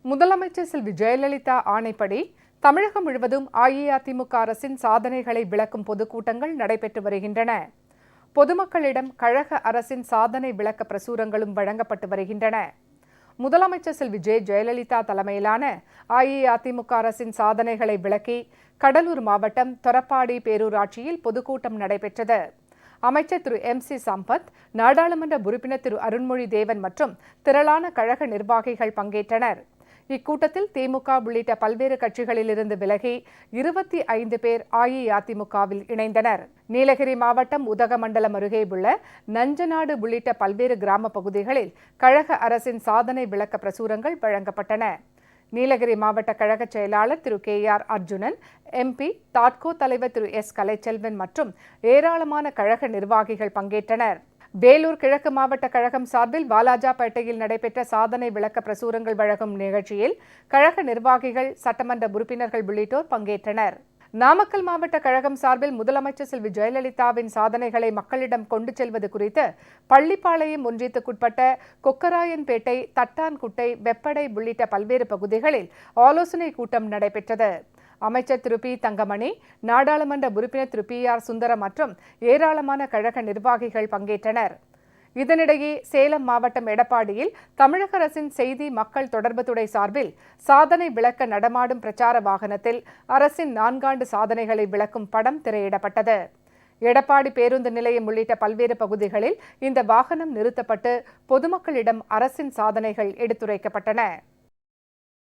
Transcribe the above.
முதலமைச்சர் செல்வி ஜெயலலிதா ஆணைப்படி தமிழகம் முழுவதும் அஇஅதிமுக அரசின் சாதனைகளை விளக்கும் பொதுக்கூட்டங்கள் நடைபெற்று வருகின்றன. பொதுமக்களிடம் கழக அரசின் சாதனை விளக்க பிரசுரங்களும் வழங்கப்பட்டு வருகின்றன. முதலமைச்சர் செல்வி ஜெயலலிதா தலைமையிலான அஇஅதிமுக அரசின் சாதனைகளை விளக்கி கடலூர் மாவட்டம் தொரப்பாடி பேரூராட்சியில் பொதுக்கூட்டம் நடைபெற்றது. அமைச்சர் திரு MC சம்பத், நாடாளுமன்ற உறுப்பினர் திரு அருண்மொழி தேவன் மற்றும் திரளான கழக நிர்வாகிகள் பங்கேற்றனர். இக்கூட்டத்தில் திமுக உள்ளிட்ட பல்வேறு கட்சிகளிலிருந்து விலகி 25 பேர் அஇஅதிமுகவில் இணைந்தனர். நீலகிரி மாவட்டம் உதகமண்டலம் அருகே உள்ள நஞ்சநாடு உள்ளிட்ட பல்வேறு கிராம பகுதிகளில் கழக அரசின் சாதனை விளக்க பிரசுரங்கள் வழங்கப்பட்டன. நீலகிரி மாவட்ட கழக செயலாளர் திரு KR அர்ஜுனன், MP, தாட்கோ தலைவர் திரு S கலைச்செல்வன் மற்றும் ஏராளமான கழக நிர்வாகிகள் பங்கேற்றனர். வேலூர் கிழக்கு மாவட்ட கழகம் சார்பில் வாலாஜாபேட்டையில் நடைபெற்ற சாதனை விளக்க பிரசுரங்கள் வழங்கும் நிகழ்ச்சியில் கழக நிர்வாகிகள், சட்டமன்ற உறுப்பினர்கள் உள்ளிட்டோர் பங்கேற்றனர். நாமக்கல் மாவட்ட கழகம் சார்பில் முதலமைச்சர் செல்வி ஜெயலலிதாவின் சாதனைகளை மக்களிடம் கொண்டு செல்வது குறித்து பள்ளிப்பாளையம் ஒன்றியத்துக்குட்பட்ட கொக்கராயன்பேட்டை, தட்டான்குட்டை, வெப்படை உள்ளிட்ட பல்வேறு பகுதிகளில் ஆலோசனை கூட்டம் நடைபெற்றது. அமைச்சர் திரு P தங்கமணி, நாடாளுமன்ற உறுப்பினர் திரு PR சுந்தரம் மற்றும் ஏராளமான கழக நிர்வாகிகள் பங்கேற்றனர். இதனிடையே சேலம் மாவட்டம் எடப்பாடியில் தமிழக அரசின் செய்தி மக்கள் தொடர்பு துறை சார்பில் சாதனை விளக்க நடமாடும் பிரச்சார வாகனத்தில் அரசின் 4 ஆண்டு சாதனைகளை விளக்கும் படம் திரையிடப்பட்டது. எடப்பாடி பேருந்து நிலையம் உள்ளிட்ட பல்வேறு பகுதிகளில் இந்த வாகனம் நிறுத்தப்பட்டு பொதுமக்களிடம் அரசின் சாதனைகள் எடுத்துரைக்கப்பட்டன.